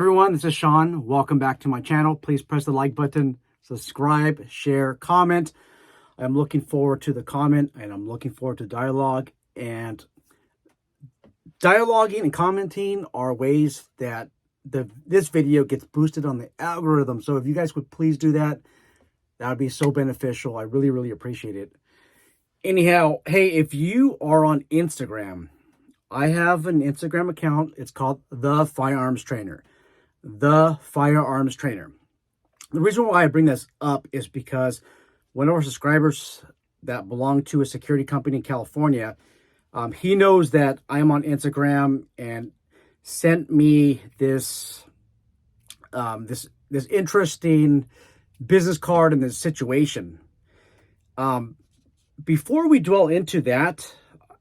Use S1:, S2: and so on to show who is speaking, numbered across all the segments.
S1: everyone, this is Sean. Welcome back to my channel. Please press the like button, subscribe, share, comment. I'm looking forward to the comment and I'm looking forward to dialogue. And dialoguing and commenting are ways that this video gets boosted on the algorithm. So if you guys would please do that, that would be so beneficial. I really, really appreciate it. Anyhow, hey, if you are on Instagram, I have an Instagram account. It's called The Firearms Trainer. The Firearms Trainer. The reason why I bring this up is because one of our subscribers that belong to a security company in California, he knows that I'm on Instagram and sent me this this interesting business card and this situation. Before we dwell into that,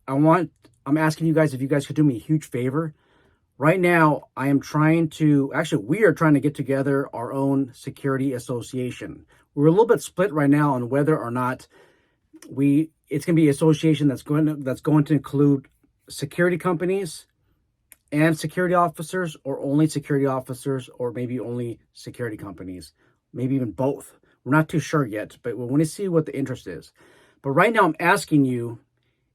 S1: I'm asking you guys if you guys could do me a huge favor. Right now, we are trying to get together our own security association. We're a little bit split right now on whether or not it's going to be an association that's going to include security companies and security officers, or only security officers, or maybe only security companies, maybe even both. We're not too sure yet, but we want to see what the interest is. But right now, I'm asking you,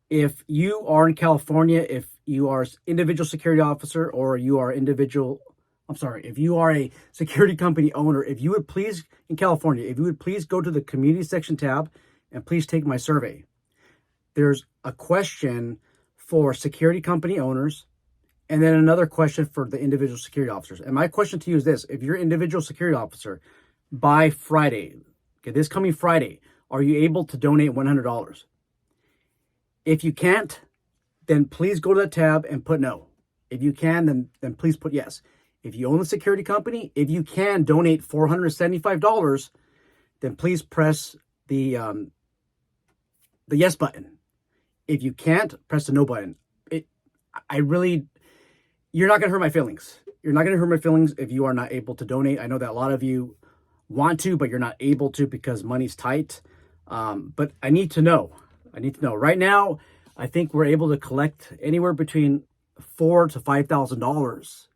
S1: if you are in California, if you are an individual security officer, or if you are a security company owner, if you would please, in California, if you would please go to the community section tab and please take my survey. There's a question for security company owners and then another question for the individual security officers. And my question to you is this: if you're an individual security officer, by Friday, okay, this coming Friday, are you able to donate $100? If you can't, then please go to the tab and put no. If you can, then please put yes. If you own a security company, if you can donate $475, then please press the yes button. If you can't, press the no button. You're not going to hurt my feelings. You're not going to hurt my feelings if you are not able to donate. I know that a lot of you want to, but you're not able to because money's tight. But I need to know. Right now, I think we're able to collect anywhere between $4,000 to $5,000.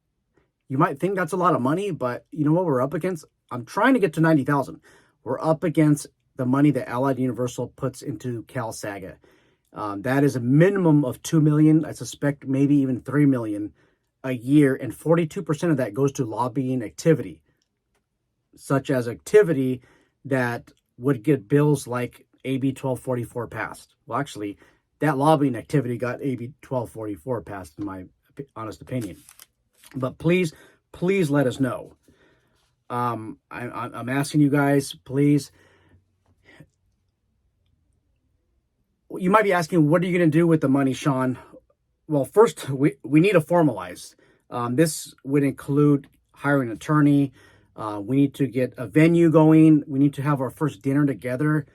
S1: You might think that's a lot of money, but you know what we're up against? I'm trying to get to $90,000. We're up against the money that Allied Universal puts into CalSaga. That is a minimum of $2 million. I suspect maybe even $3 million a year, and 42% of that goes to lobbying activity, such as activity that would get bills like AB 1244 passed. Well, actually, that lobbying activity got AB 1244 passed, in my honest opinion. But please let us know. I'm asking you guys, please. You might be asking, what are you going to do with the money, Sean? Well, first, we need to formalize. This would include hiring an attorney. We need to get a venue going. We need to have our first dinner together,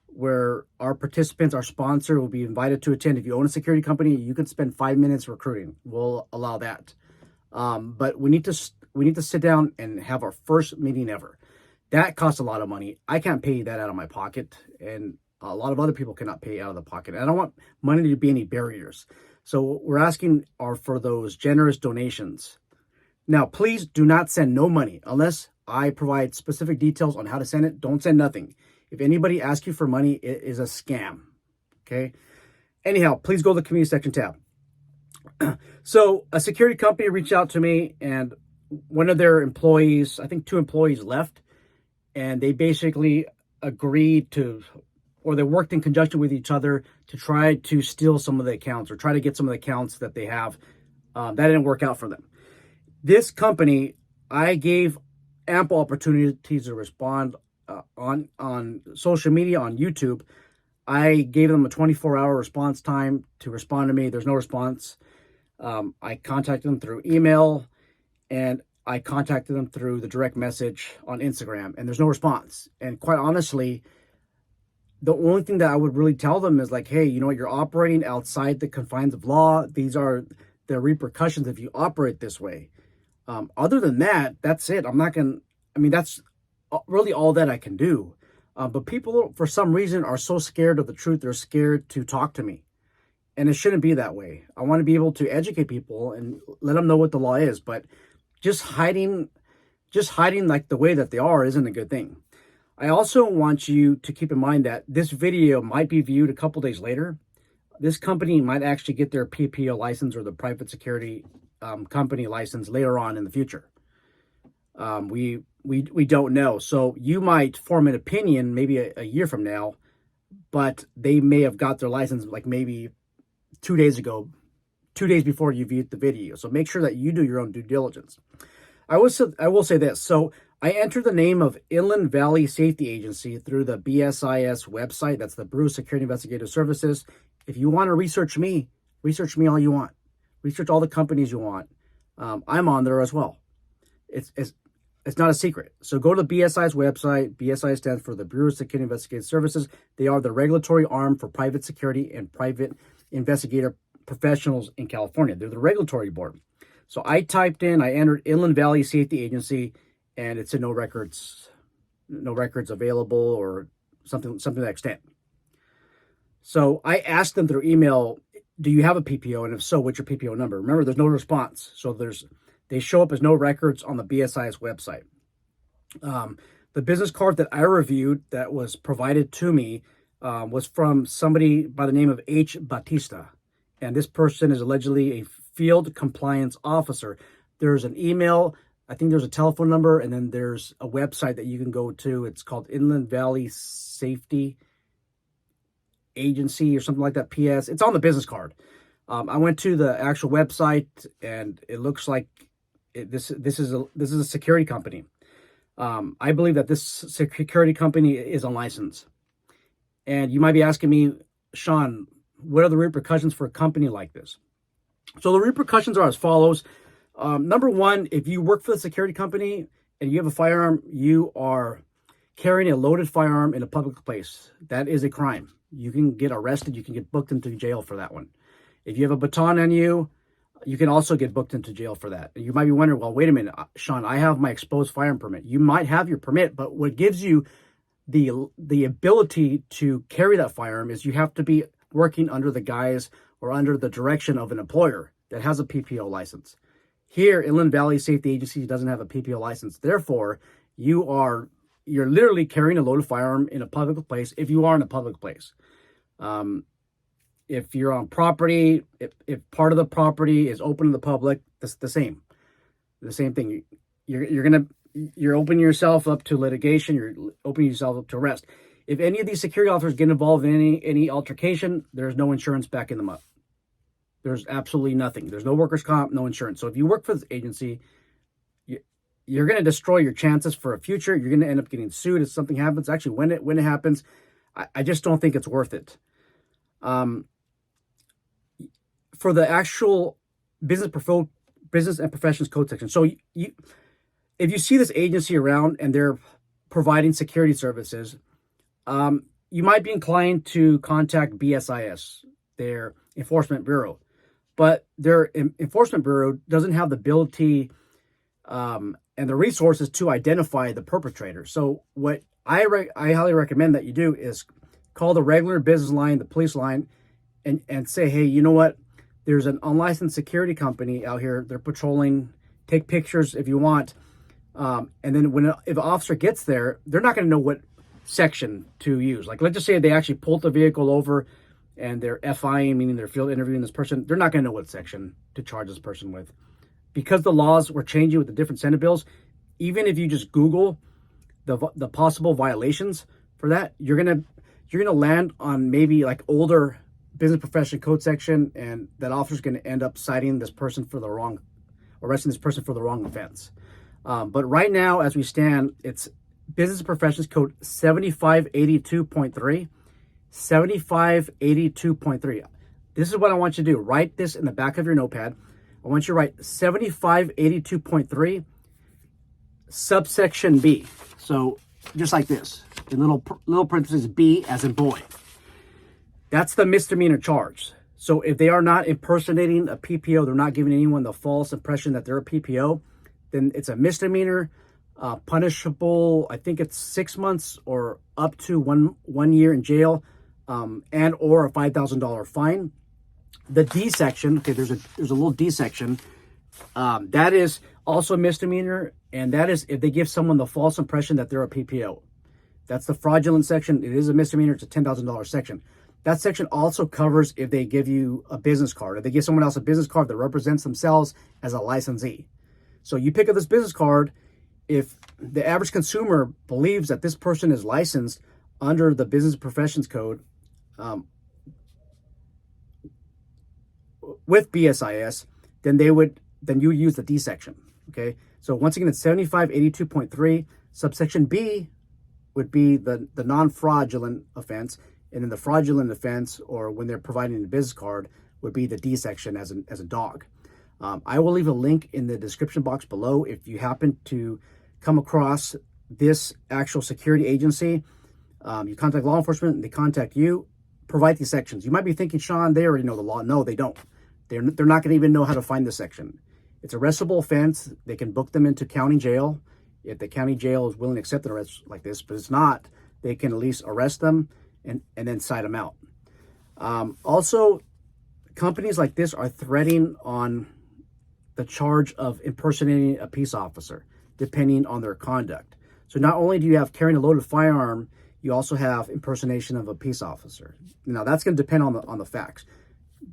S1: where our participants, our sponsor, will be invited to attend. If you own a security company, you can spend 5 minutes recruiting. We'll allow that. But we need to sit down and have our first meeting ever. That costs a lot of money. I can't pay that out of my pocket, and a lot of other people cannot pay out of the pocket. I don't want money to be any barriers. So what we're asking are for those generous donations. Now, please do not send no money unless I provide specific details on how to send it. Don't send nothing. If anybody asks you for money, it is a scam. Okay? Anyhow, please go to the community section tab. So a security company reached out to me, and one of their employees, I think 2 employees, left, and they basically agreed to, or they worked in conjunction with each other to try to steal some of the accounts, or try to get some of the accounts that they have. That didn't work out for them. This company, I gave ample opportunities to respond on social media, on YouTube. I gave them a 24-hour response time to respond to me. There's no response. I contacted them through email, and I contacted them through the direct message on Instagram, and there's no response. And quite honestly, the only thing that I would really tell them is like, hey, you know what, you're operating outside the confines of law. These are the repercussions if you operate this way. Other than that, that's it. That's really all that I can do. But people, for some reason, are so scared of the truth. They're scared to talk to me. And it shouldn't be that way. I want to be able to educate people and let them know what the law is. But just hiding like the way that they are isn't a good thing. I also want you to keep in mind that this video might be viewed a couple days later. This company might actually get their PPO license or the private security company license later on in the future. We don't know. So you might form an opinion maybe a year from now, but they may have got their license like maybe 2 days ago, 2 days before you viewed the video. So make sure that you do your own due diligence. I will say this. So I entered the name of Inland Valley Safety Agency through the BSIS website. That's the Bureau of Security Investigative Services. If you want to research me all you want. Research all the companies you want. I'm on there as well. It's not a secret. So go to the BSIS website. BSIS stands for the Bureau of Security Investigative Services. They are the regulatory arm for private security and private investigator professionals in California. They're the regulatory board. So I entered Inland Valley Safety Agency, and it said no records available or something to that extent. So I asked them through email, do you have a PPO? And if so, what's your PPO number? Remember, there's no response. So they show up as no records on the BSIS website. The business card that I reviewed that was provided to me was from somebody by the name of H. Batista. And this person is allegedly a field compliance officer. There's an email, I think there's a telephone number, and then there's a website that you can go to. It's called Inland Valley Safety Agency or something like that, PS. It's on the business card. I went to the actual website, and it looks like this is a security company. I believe that this security company is unlicensed. And you might be asking me, Sean, what are the repercussions for a company like this? So the repercussions are as follows. Number one, if you work for the security company and you have a firearm, you are carrying a loaded firearm in a public place. That is a crime. You can get arrested. You can get booked into jail for that one. If you have a baton on you, you can also get booked into jail for that. And you might be wondering, well, wait a minute, Sean, I have my exposed firearm permit. You might have your permit, but what gives you the ability to carry that firearm is you have to be working under the guise or under the direction of an employer that has a PPO license. Here, Inland Valley Safety Agency doesn't have a PPO license. Therefore, you're literally carrying a loaded firearm in a public place if you are in a public place. If you're on property, if part of the property is open to the public, that's the same thing. You're opening yourself up to litigation. You're opening yourself up to arrest. If any of these security officers get involved in any altercation, there's no insurance backing them up. There's absolutely nothing. There's no workers' comp, no insurance. So if you work for this agency, you're going to destroy your chances for a future. You're going to end up getting sued if something happens. Actually, when it happens, I just don't think it's worth it. For the actual business and professions code section. So if you see this agency around and they're providing security services, you might be inclined to contact BSIS, their enforcement bureau. But their enforcement bureau doesn't have the ability and the resources to identify the perpetrator. So what I highly recommend that you do is call the regular business line, the police line, and say, hey, you know what? There's an unlicensed security company out here. They're patrolling. Take pictures if you want. And then if an officer gets there, they're not going to know what section to use. Like, let's just say they actually pulled the vehicle over and they're FIing, meaning they're field interviewing this person. They're not going to know what section to charge this person with. Because the laws were changing with the different Senate bills, even if you just Google the possible violations for that, you're gonna land on maybe like older business profession code section, and that officer's going to end up arresting this person for the wrong offense. But right now, as we stand, it's Business Professions Code 7582.3. 7582.3. This is what I want you to do. Write this in the back of your notepad. I want you to write 7582.3 subsection B. So just like this, in little parentheses, B as in boy. That's the misdemeanor charge. So if they are not impersonating a PPO, they're not giving anyone the false impression that they're a PPO, then it's a misdemeanor, punishable. I think it's 6 months or up to one year in jail, and or a $5,000 fine. The D section, okay, there's a little D section That is also a misdemeanor, and that is if they give someone the false impression that they're a PPO. That's the fraudulent section. It is a misdemeanor. It's a $10,000 section. That section also covers if they give you a business card, if they give someone else a business card that represents themselves as a licensee. So you pick up this business card. If the average consumer believes that this person is licensed under the Business Professions Code with BSIS, then you use the D section. Okay. So once again, it's 7582.3. Subsection B would be the non-fraudulent offense, and then the fraudulent offense, or when they're providing a business card, would be the D section as a dog. I will leave a link in the description box below if you happen to come across this actual security agency. You contact law enforcement and they contact you, provide these sections. You might be thinking, Sean, they already know the law. No, they don't. They're not going to even know how to find this section. It's a arrestable offense. They can book them into county jail if the county jail is willing to accept an arrest like this, but it's not, they can at least arrest them and then cite them out. Also, companies like this are threading on the charge of impersonating a peace officer, depending on their conduct. So not only do you have carrying a loaded firearm, you also have impersonation of a peace officer. Now that's going to depend on the facts.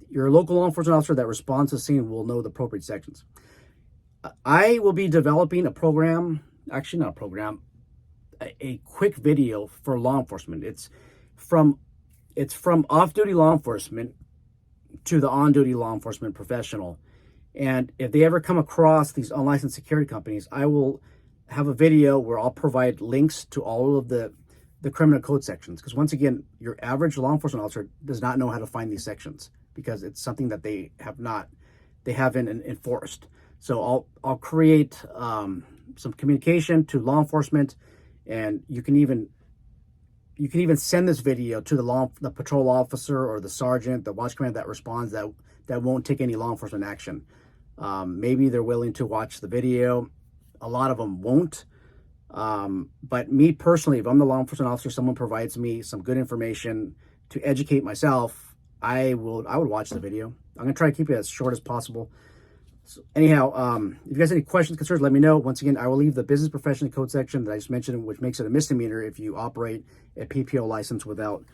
S1: Your local law enforcement officer that responds to the scene will know the appropriate sections. I will be developing a program, actually not a program, a quick video for law enforcement. It's from off-duty law enforcement to the on-duty law enforcement professional. And if they ever come across these unlicensed security companies, I will have a video where I'll provide links to all of the criminal code sections. Because once again, your average law enforcement officer does not know how to find these sections because it's something that they haven't enforced. So I'll create some communication to law enforcement, and you can even send this video to the patrol officer or the sergeant, the watch commander that responds that won't take any law enforcement action. Maybe they're willing to watch the video. A lot of them won't. But me personally, if I'm the law enforcement officer, someone provides me some good information to educate myself, I would watch the video. I'm gonna try to keep it as short as possible. So anyhow, if you guys have any questions, concerns, let me know. Once again, I will leave the business profession code section that I just mentioned, which makes it a misdemeanor if you operate a PPO license without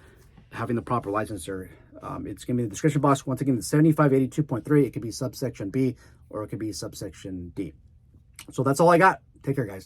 S1: having the proper licensure. It's going to be in the description box. Once again, it's 7582.3. It could be subsection B or it could be subsection D. So that's all I got. Take care, guys.